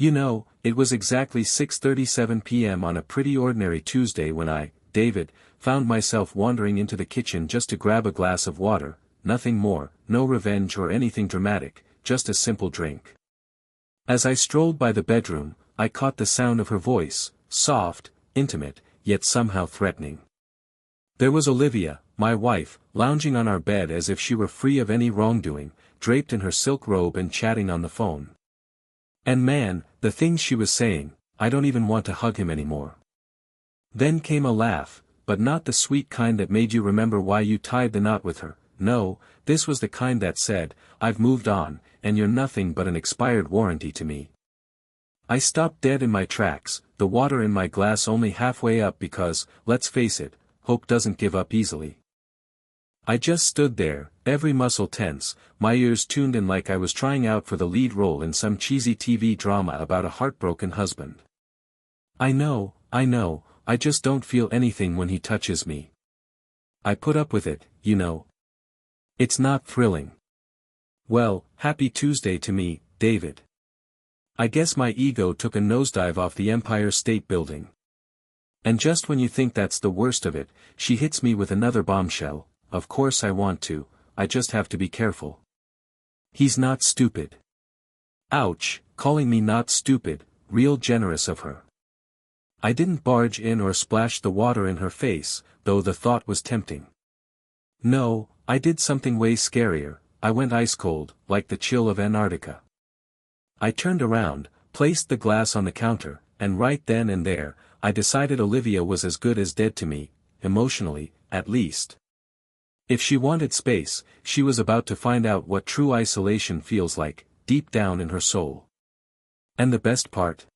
It was exactly 6:37 p.m. on a pretty ordinary Tuesday when I, David, found myself wandering into the kitchen just to grab a glass of water, nothing more, no revenge or anything dramatic, just a simple drink. As I strolled by the bedroom, I caught the sound of her voice, soft, intimate, yet somehow threatening. There was Olivia, my wife, lounging on our bed as if she were free of any wrongdoing, draped in her silk robe and chatting on the phone. And man, the things she was saying, I don't even want to hug him anymore. Then came a laugh, but not the sweet kind that made you remember why you tied the knot with her. No, this was the kind that said, I've moved on, and you're nothing but an expired warranty to me. I stopped dead in my tracks, the water in my glass only halfway up because, let's face it, hope doesn't give up easily. I just stood there, every muscle tense, my ears tuned in like I was trying out for the lead role in some cheesy TV drama about a heartbroken husband. I know, I just don't feel anything when he touches me. I put up with it, It's not thrilling. Well, happy Tuesday to me, David. I guess my ego took a nosedive off the Empire State Building. And just when you think that's the worst of it, she hits me with another bombshell. Of course I want to, I just have to be careful. He's not stupid. Ouch, calling me not stupid, real generous of her. I didn't barge in or splash the water in her face, though the thought was tempting. No, I did something way scarier, I went ice cold, like the chill of Antarctica. I turned around, placed the glass on the counter, and right then and there, I decided Olivia was as good as dead to me, emotionally, at least. If she wanted space, she was about to find out what true isolation feels like, deep down in her soul. And the best part?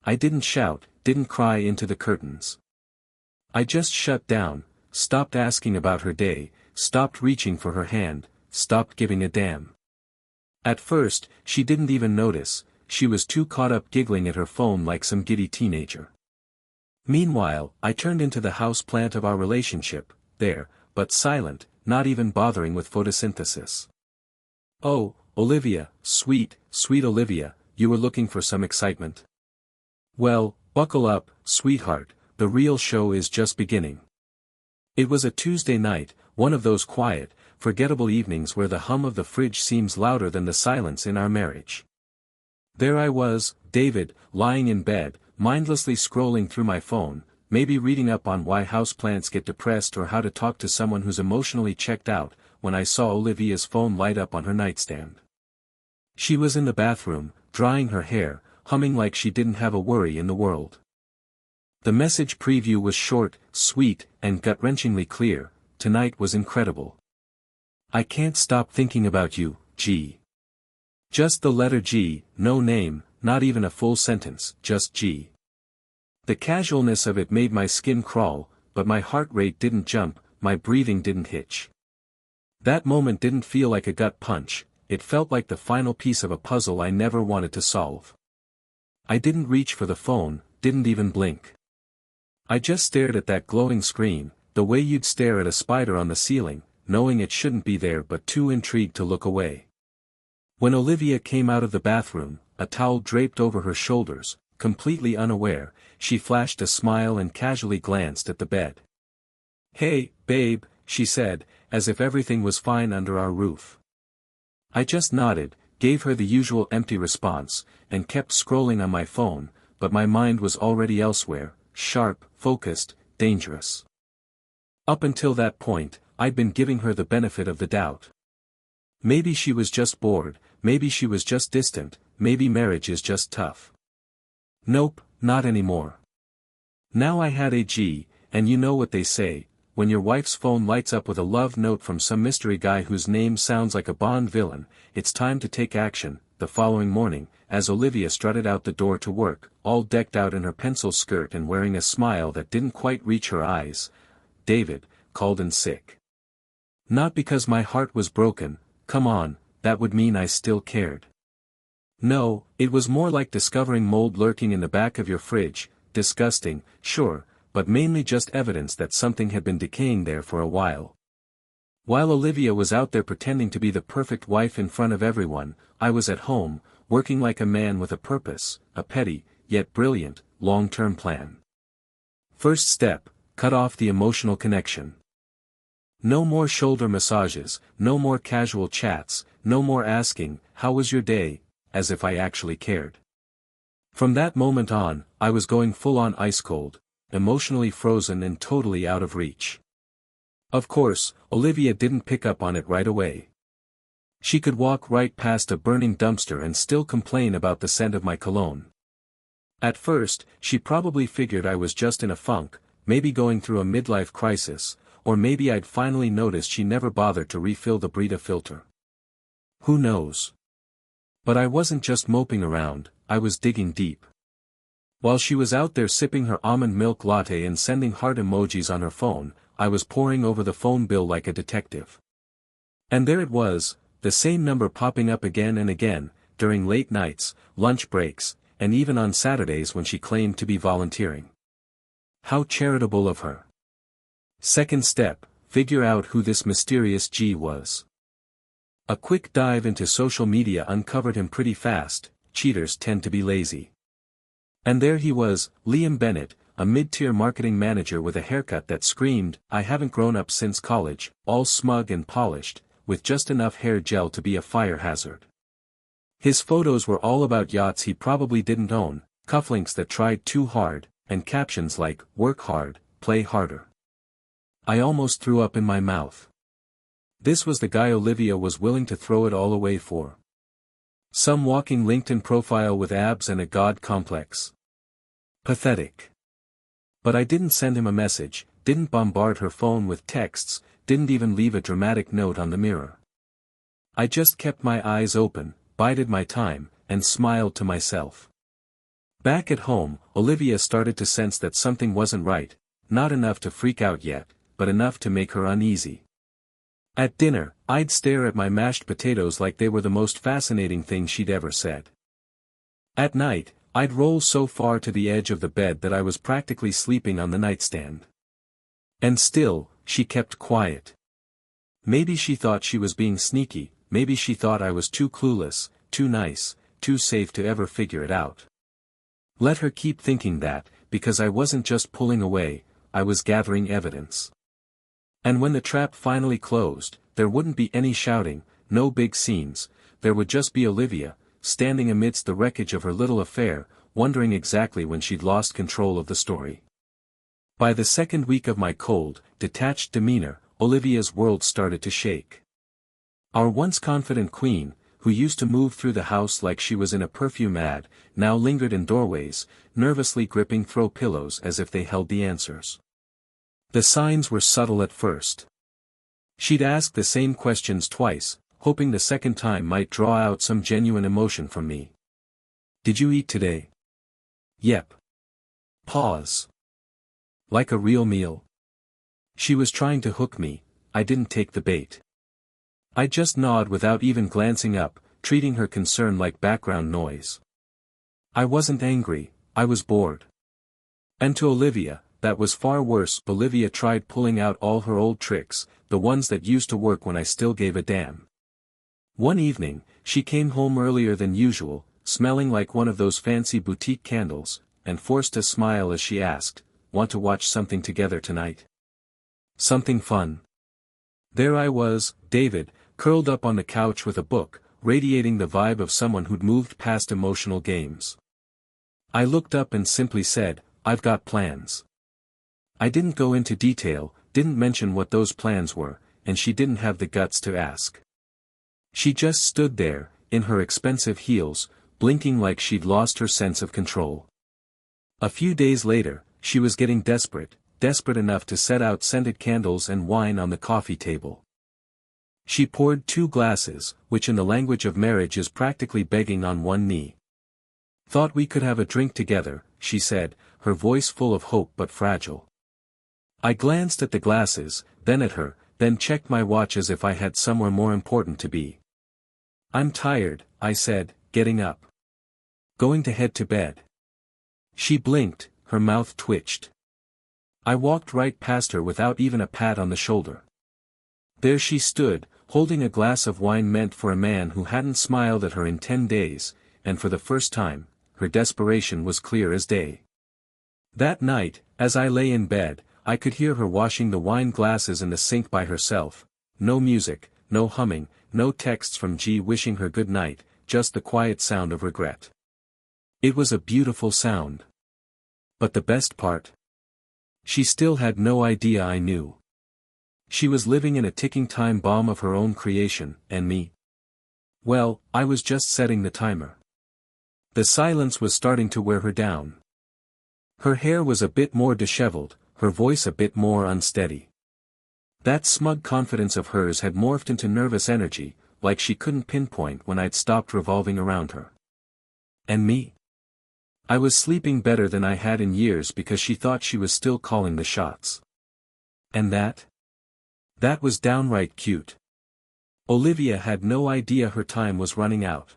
I didn't shout, didn't cry into the curtains. I just shut down, stopped asking about her day, stopped reaching for her hand, stopped giving a damn. At first, she didn't even notice, she was too caught up giggling at her phone like some giddy teenager. Meanwhile, I turned into the house plant of our relationship, there, but silent, not even bothering with photosynthesis. Oh, Olivia, sweet Olivia, you were looking for some excitement? Well, buckle up, sweetheart, the real show is just beginning. It was a Tuesday night, one of those quiet, forgettable evenings where the hum of the fridge seems louder than the silence in our marriage. There I was, David, lying in bed, mindlessly scrolling through my phone, maybe reading up on why houseplants get depressed or how to talk to someone who's emotionally checked out, when I saw Olivia's phone light up on her nightstand. She was in the bathroom, drying her hair, humming like she didn't have a worry in the world. The message preview was short, sweet, and gut-wrenchingly clear. Tonight was incredible. I can't stop thinking about you, G. Just the letter G, no name, not even a full sentence, just G. The casualness of it made my skin crawl, but my heart rate didn't jump, my breathing didn't hitch. That moment didn't feel like a gut punch, it felt like the final piece of a puzzle I never wanted to solve. I didn't reach for the phone, didn't even blink. I just stared at that glowing screen, the way you'd stare at a spider on the ceiling, knowing it shouldn't be there but too intrigued to look away. When Olivia came out of the bathroom, a towel draped over her shoulders, completely unaware, she flashed a smile and casually glanced at the bed. "Hey, babe," she said, as if everything was fine under our roof. I just nodded, gave her the usual empty response, and kept scrolling on my phone, but my mind was already elsewhere, sharp, focused, dangerous. Up until that point, I'd been giving her the benefit of the doubt. Maybe she was just bored, maybe she was just distant, maybe marriage is just tough. Nope, not anymore. Now I had a G, and you know what they say, when your wife's phone lights up with a love note from some mystery guy whose name sounds like a Bond villain, it's time to take action. The following morning, as Olivia strutted out the door to work, all decked out in her pencil skirt and wearing a smile that didn't quite reach her eyes, David called in sick. Not because my heart was broken, come on, that would mean I still cared. No, it was more like discovering mold lurking in the back of your fridge, disgusting, sure, but mainly just evidence that something had been decaying there for a while. While Olivia was out there pretending to be the perfect wife in front of everyone, I was at home, working like a man with a purpose, a petty, yet brilliant, long-term plan. First step, cut off the emotional connection. No more shoulder massages, no more casual chats, no more asking, "How was your day?" as if I actually cared. From that moment on, I was going full-on ice-cold, emotionally frozen and totally out of reach. Of course, Olivia didn't pick up on it right away. She could walk right past a burning dumpster and still complain about the scent of my cologne. At first, she probably figured I was just in a funk, maybe going through a midlife crisis, or maybe I'd finally noticed she never bothered to refill the Brita filter. Who knows? But I wasn't just moping around, I was digging deep. While she was out there sipping her almond milk latte and sending heart emojis on her phone, I was poring over the phone bill like a detective. And there it was, the same number popping up again and again, during late nights, lunch breaks, and even on Saturdays when she claimed to be volunteering. How charitable of her. Second step, figure out who this mysterious G was. A quick dive into social media uncovered him pretty fast. Cheaters tend to be lazy. And there he was, Liam Bennett, a mid-tier marketing manager with a haircut that screamed, "I haven't grown up since college," all smug and polished, with just enough hair gel to be a fire hazard. His photos were all about yachts he probably didn't own, cufflinks that tried too hard, and captions like, "Work hard, play harder." I almost threw up in my mouth. This was the guy Olivia was willing to throw it all away for. Some walking LinkedIn profile with abs and a god complex. Pathetic. But I didn't send him a message, didn't bombard her phone with texts, didn't even leave a dramatic note on the mirror. I just kept my eyes open, bided my time, and smiled to myself. Back at home, Olivia started to sense that something wasn't right, not enough to freak out yet, but enough to make her uneasy. At dinner, I'd stare at my mashed potatoes like they were the most fascinating thing she'd ever said. At night, I'd roll so far to the edge of the bed that I was practically sleeping on the nightstand. And still, she kept quiet. Maybe she thought she was being sneaky, maybe she thought I was too clueless, too nice, too safe to ever figure it out. Let her keep thinking that, because I wasn't just pulling away, I was gathering evidence. And when the trap finally closed, there wouldn't be any shouting, no big scenes, there would just be Olivia, standing amidst the wreckage of her little affair, wondering exactly when she'd lost control of the story. By the second week of my cold, detached demeanor, Olivia's world started to shake. Our once confident queen, who used to move through the house like she was in a perfume ad, now lingered in doorways, nervously gripping throw pillows as if they held the answers. The signs were subtle at first. She'd ask the same questions twice, hoping the second time might draw out some genuine emotion from me. "Did you eat today?" "Yep." Pause. "Like a real meal?" She was trying to hook me, I didn't take the bait. I just nod without even glancing up, treating her concern like background noise. I wasn't angry, I was bored. And to Olivia, that was far worse. Olivia tried pulling out all her old tricks, the ones that used to work when I still gave a damn. One evening, she came home earlier than usual, smelling like one of those fancy boutique candles, and forced a smile as she asked, "Want to watch something together tonight? Something fun?" There I was, David, curled up on the couch with a book, radiating the vibe of someone who'd moved past emotional games. I looked up and simply said, "I've got plans." I didn't go into detail, didn't mention what those plans were, and she didn't have the guts to ask. She just stood there, in her expensive heels, blinking like she'd lost her sense of control. A few days later, she was getting desperate enough to set out scented candles and wine on the coffee table. She poured 2 glasses, which in the language of marriage is practically begging on one knee. "Thought we could have a drink together," she said, her voice full of hope but fragile. I glanced at the glasses, then at her, then checked my watch as if I had somewhere more important to be. "I'm tired," I said, getting up. "Going to head to bed." She blinked, her mouth twitched. I walked right past her without even a pat on the shoulder. There she stood, holding a glass of wine meant for a man who hadn't smiled at her in 10 days, and for the first time, her desperation was clear as day. That night, as I lay in bed, I could hear her washing the wine glasses in the sink by herself. No music, no humming, no texts from G wishing her good night, just the quiet sound of regret. It was a beautiful sound. But the best part? She still had no idea I knew. She was living in a ticking time bomb of her own creation, and me? Well, I was just setting the timer. The silence was starting to wear her down. Her hair was a bit more disheveled, her voice a bit more unsteady. That smug confidence of hers had morphed into nervous energy, like she couldn't pinpoint when I'd stopped revolving around her. And me? I was sleeping better than I had in years because she thought she was still calling the shots. And that? That was downright cute. Olivia had no idea her time was running out.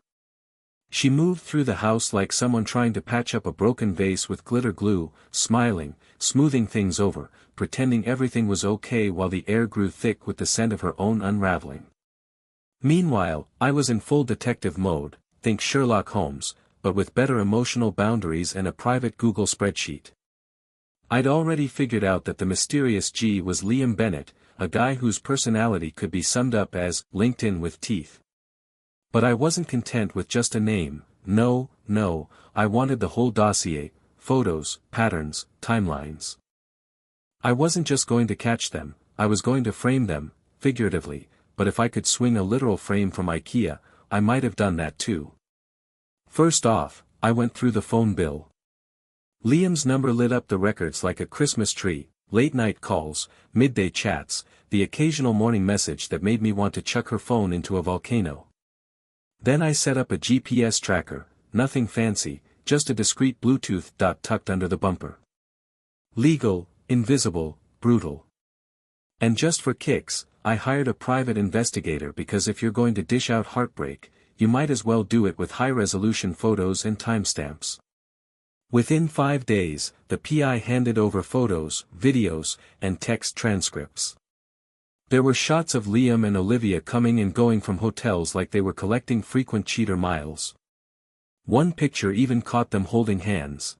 She moved through the house like someone trying to patch up a broken vase with glitter glue, smiling, smoothing things over, pretending everything was okay while the air grew thick with the scent of her own unraveling. Meanwhile, I was in full detective mode, think Sherlock Holmes, but with better emotional boundaries and a private Google spreadsheet. I'd already figured out that the mysterious G was Liam Bennett, a guy whose personality could be summed up as LinkedIn with teeth. But I wasn't content with just a name. No, I wanted the whole dossier, photos, patterns, timelines. I wasn't just going to catch them, I was going to frame them, figuratively, but if I could swing a literal frame from IKEA, I might have done that too. First off, I went through the phone bill. Liam's number lit up the records like a Christmas tree, late-night calls, midday chats, the occasional morning message that made me want to chuck her phone into a volcano. Then I set up a GPS tracker, nothing fancy, just a discreet Bluetooth dot tucked under the bumper. Legal, invisible, brutal. And just for kicks, I hired a private investigator because if you're going to dish out heartbreak, you might as well do it with high-resolution photos and timestamps. Within 5 days, the PI handed over photos, videos, and text transcripts. There were shots of Liam and Olivia coming and going from hotels like they were collecting frequent cheater miles. One picture even caught them holding hands.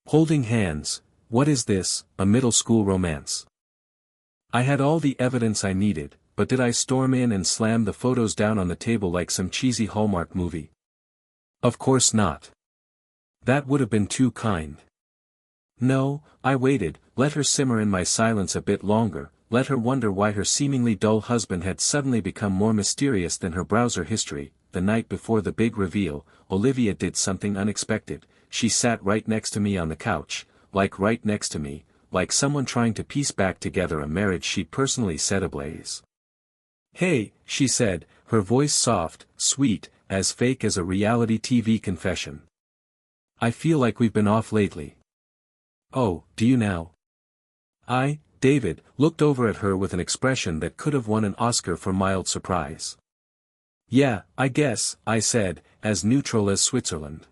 Holding hands, what is this, a middle school romance? I had all the evidence I needed, but did I storm in and slam the photos down on the table like some cheesy Hallmark movie? Of course not. That would have been too kind. No, I waited, let her simmer in my silence a bit longer, let her wonder why her seemingly dull husband had suddenly become more mysterious than her browser history. The night before the big reveal, Olivia did something unexpected. She sat right next to me on the couch, like right next to me, like someone trying to piece back together a marriage she'd personally set ablaze. Hey, she said, her voice soft, sweet, as fake as a reality TV confession. I feel like we've been off lately. Oh, do you now? David, looked over at her with an expression that could have won an Oscar for mild surprise. Yeah, I guess, I said, as neutral as Switzerland.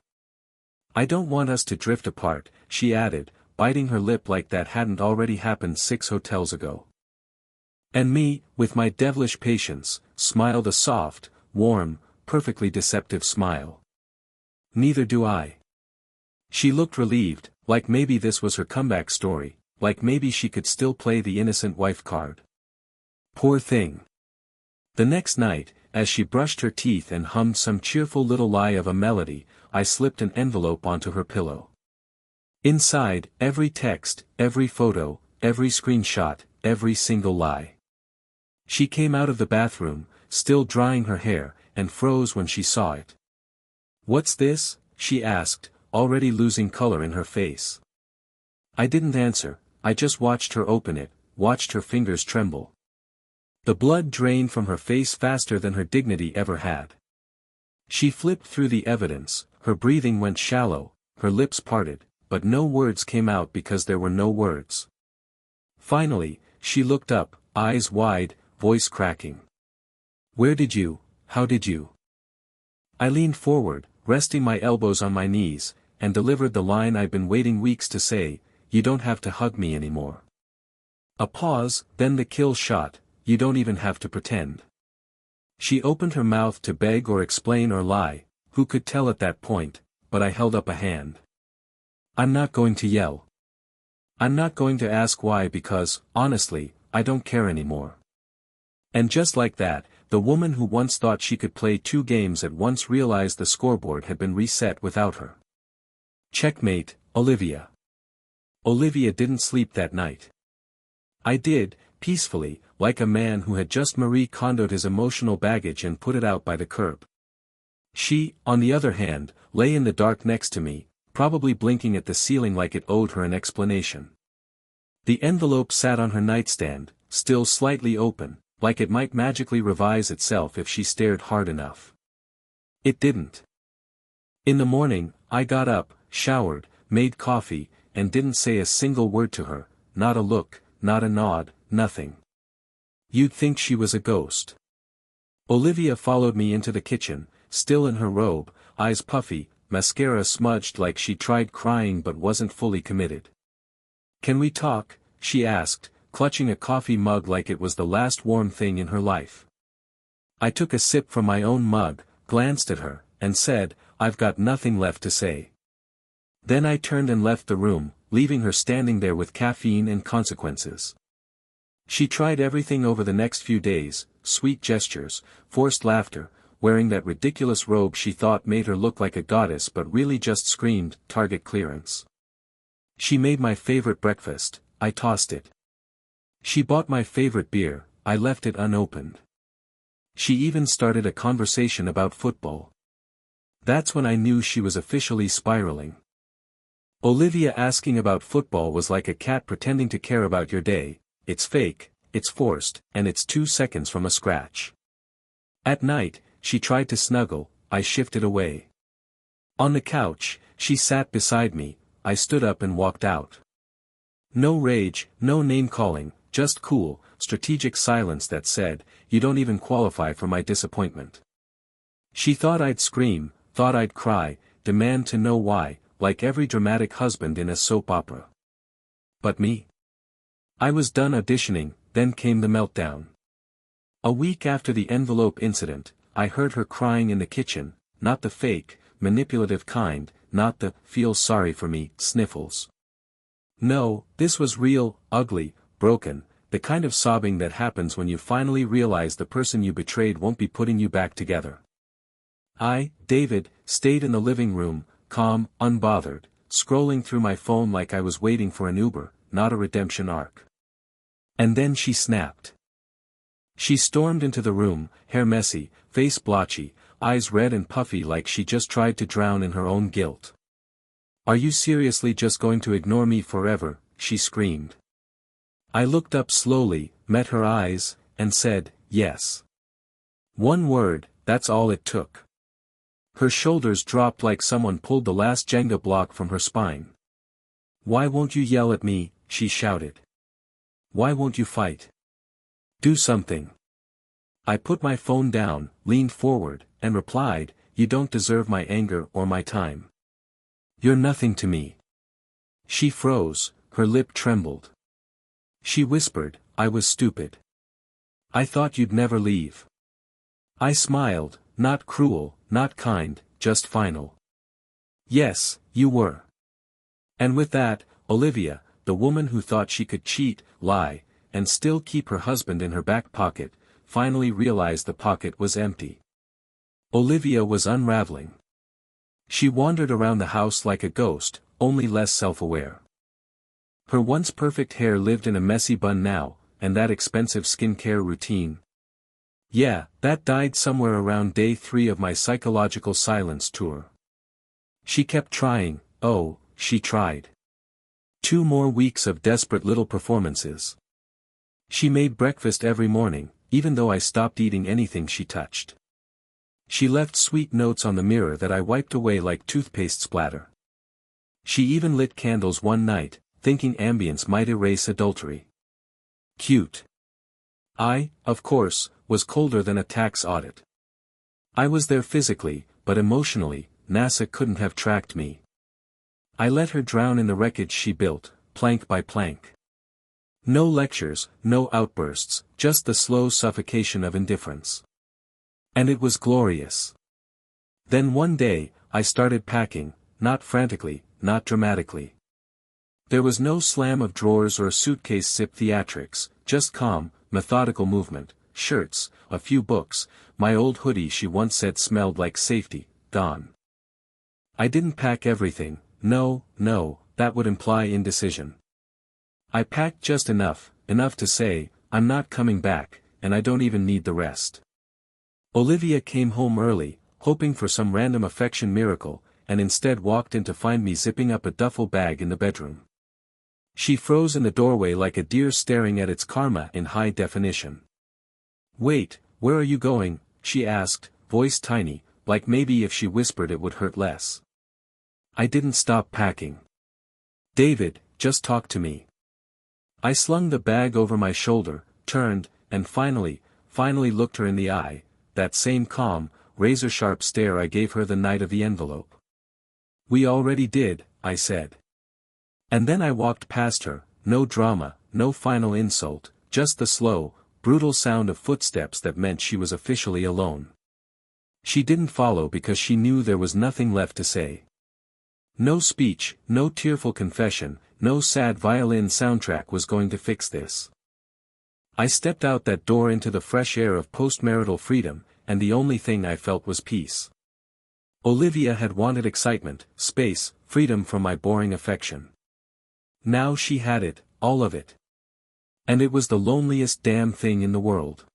I don't want us to drift apart, she added, biting her lip like that hadn't already happened 6 hotels ago. And me, with my devilish patience, smiled a soft, warm, perfectly deceptive smile. Neither do I. She looked relieved, like maybe this was her comeback story, like maybe she could still play the innocent wife card. Poor thing. The next night, as she brushed her teeth and hummed some cheerful little lie of a melody, I slipped an envelope onto her pillow. Inside, every text, every photo, every screenshot, every single lie. She came out of the bathroom, still drying her hair, and froze when she saw it. What's this? She asked, already losing color in her face. I didn't answer, I just watched her open it, watched her fingers tremble. The blood drained from her face faster than her dignity ever had. She flipped through the evidence, her breathing went shallow, her lips parted, but no words came out because there were no words. Finally, she looked up, eyes wide, voice cracking. How did you? I leaned forward, resting my elbows on my knees, and delivered the line I'd been waiting weeks to say, you don't have to hug me anymore. A pause, then the kill shot, you don't even have to pretend. She opened her mouth to beg or explain or lie, who could tell at that point, but I held up a hand. I'm not going to yell. I'm not going to ask why because, honestly, I don't care anymore. And just like that, the woman who once thought she could play 2 games at once realized the scoreboard had been reset without her. Checkmate, Olivia. Olivia didn't sleep that night. I did, peacefully, like a man who had just Marie Kondoed his emotional baggage and put it out by the curb. She, on the other hand, lay in the dark next to me, probably blinking at the ceiling like it owed her an explanation. The envelope sat on her nightstand, still slightly open, like it might magically revise itself if she stared hard enough. It didn't. In the morning, I got up, showered, made coffee, and didn't say a single word to her, not a look, not a nod, nothing. You'd think she was a ghost. Olivia followed me into the kitchen, still in her robe, eyes puffy, mascara smudged like she tried crying but wasn't fully committed. Can we talk? She asked, clutching a coffee mug like it was the last warm thing in her life. I took a sip from my own mug, glanced at her, and said, I've got nothing left to say. Then I turned and left the room, leaving her standing there with caffeine and consequences. She tried everything over the next few days, sweet gestures, forced laughter, wearing that ridiculous robe she thought made her look like a goddess but really just screamed, target clearance. She made my favorite breakfast, I tossed it. She bought my favorite beer, I left it unopened. She even started a conversation about football. That's when I knew she was officially spiraling. Olivia asking about football was like a cat pretending to care about your day, it's fake, it's forced, and it's 2 seconds from a scratch. At night, she tried to snuggle, I shifted away. On the couch, she sat beside me, I stood up and walked out. No rage, no name-calling, just cool, strategic silence that said, you don't even qualify for my disappointment. She thought I'd scream, thought I'd cry, demand to know why, like every dramatic husband in a soap opera. But me? I was done auditioning, then came the meltdown. A week after the envelope incident, I heard her crying in the kitchen, not the fake, manipulative kind, not the, feel sorry for me, sniffles. No, this was real, ugly, broken, the kind of sobbing that happens when you finally realize the person you betrayed won't be putting you back together. I, David, stayed in the living room, calm, unbothered, scrolling through my phone like I was waiting for an Uber, not a redemption arc. And then she snapped. She stormed into the room, hair messy, face blotchy, eyes red and puffy like she just tried to drown in her own guilt. Are you seriously just going to ignore me forever? She screamed. I looked up slowly, met her eyes, and said, yes. One word, that's all it took. Her shoulders dropped like someone pulled the last Jenga block from her spine. Why won't you yell at me? She shouted. Why won't you fight? Do something. I put my phone down, leaned forward, and replied, you don't deserve my anger or my time. You're nothing to me. She froze, her lip trembled. She whispered, I was stupid. I thought you'd never leave. I smiled, not cruel, not kind, just final. Yes, you were. And with that, Olivia, the woman who thought she could cheat, lie, and still keep her husband in her back pocket, finally realized the pocket was empty. Olivia was unraveling. She wandered around the house like a ghost, only less self-aware. Her once perfect hair lived in a messy bun now, and that expensive skincare routine. Yeah, that died somewhere around day 3 of my psychological silence tour. She kept trying, oh, she tried. 2 more weeks of desperate little performances. She made breakfast every morning, even though I stopped eating anything she touched. She left sweet notes on the mirror that I wiped away like toothpaste splatter. She even lit candles one night, thinking ambience might erase adultery. Cute. I, of course, was colder than a tax audit. I was there physically, but emotionally, NASA couldn't have tracked me. I let her drown in the wreckage she built, plank by plank. No lectures, no outbursts, just the slow suffocation of indifference. And it was glorious. Then one day, I started packing, not frantically, not dramatically. There was no slam of drawers or suitcase zip theatrics, just calm, methodical movement, shirts, a few books, my old hoodie she once said smelled like safety, gone. I didn't pack everything, no, that would imply indecision. I packed just enough to say, I'm not coming back, and I don't even need the rest. Olivia came home early, hoping for some random affection miracle, and instead walked in to find me zipping up a duffel bag in the bedroom. She froze in the doorway like a deer staring at its karma in high definition. "Wait, where are you going?" she asked, voice tiny, like maybe if she whispered it would hurt less. I didn't stop packing. "David, just talk to me." I slung the bag over my shoulder, turned, and finally looked her in the eye, that same calm, razor-sharp stare I gave her the night of the envelope. "We already did," I said. And then I walked past her, no drama, no final insult, just the slow, brutal sound of footsteps that meant she was officially alone. She didn't follow because she knew there was nothing left to say. No speech, no tearful confession, no sad violin soundtrack was going to fix this. I stepped out that door into the fresh air of postmarital freedom, and the only thing I felt was peace. Olivia had wanted excitement, space, freedom from my boring affection. Now she had it, all of it. And it was the loneliest damn thing in the world.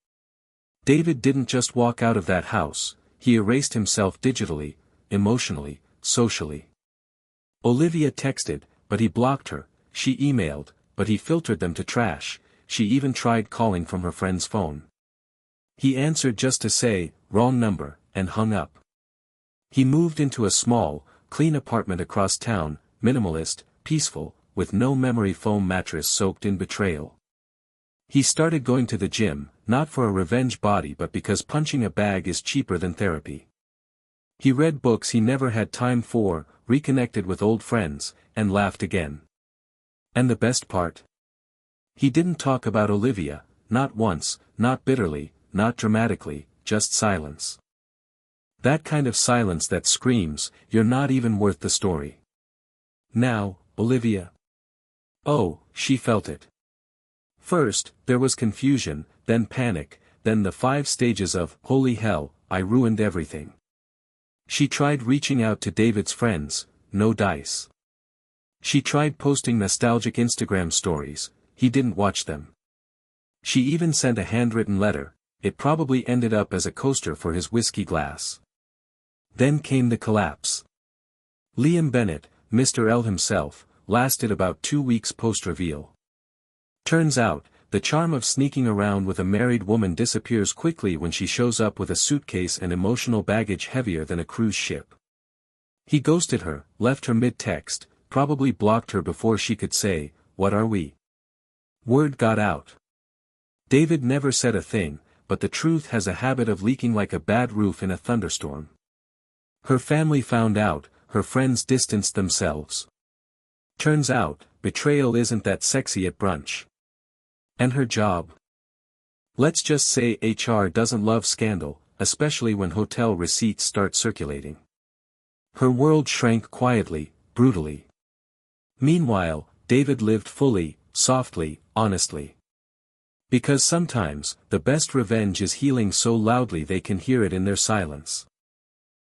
David didn't just walk out of that house, he erased himself digitally, emotionally, socially. Olivia texted, but he blocked her, she emailed, but he filtered them to trash, she even tried calling from her friend's phone. He answered just to say, "Wrong number," and hung up. He moved into a small, clean apartment across town, minimalist, peaceful, with no memory foam mattress soaked in betrayal. He started going to the gym, not for a revenge body but because punching a bag is cheaper than therapy. He read books he never had time for, reconnected with old friends, and laughed again. And the best part? He didn't talk about Olivia, not once, not bitterly, not dramatically, just silence. That kind of silence that screams, "You're not even worth the story." Now, Olivia. Oh, she felt it. First, there was confusion, then panic, then the 5 stages of, "Holy hell, I ruined everything." She tried reaching out to David's friends, no dice. She tried posting nostalgic Instagram stories, he didn't watch them. She even sent a handwritten letter, it probably ended up as a coaster for his whiskey glass. Then came the collapse. Liam Bennett, Mr. L himself, lasted about 2 weeks post-reveal. Turns out, the charm of sneaking around with a married woman disappears quickly when she shows up with a suitcase and emotional baggage heavier than a cruise ship. He ghosted her, left her mid-text, probably blocked her before she could say, "What are we?" Word got out. David never said a thing, but the truth has a habit of leaking like a bad roof in a thunderstorm. Her family found out, her friends distanced themselves. Turns out, betrayal isn't that sexy at brunch. And her job? Let's just say HR doesn't love scandal, especially when hotel receipts start circulating. Her world shrank quietly, brutally. Meanwhile, David lived fully, softly, honestly. Because sometimes, the best revenge is healing so loudly they can hear it in their silence.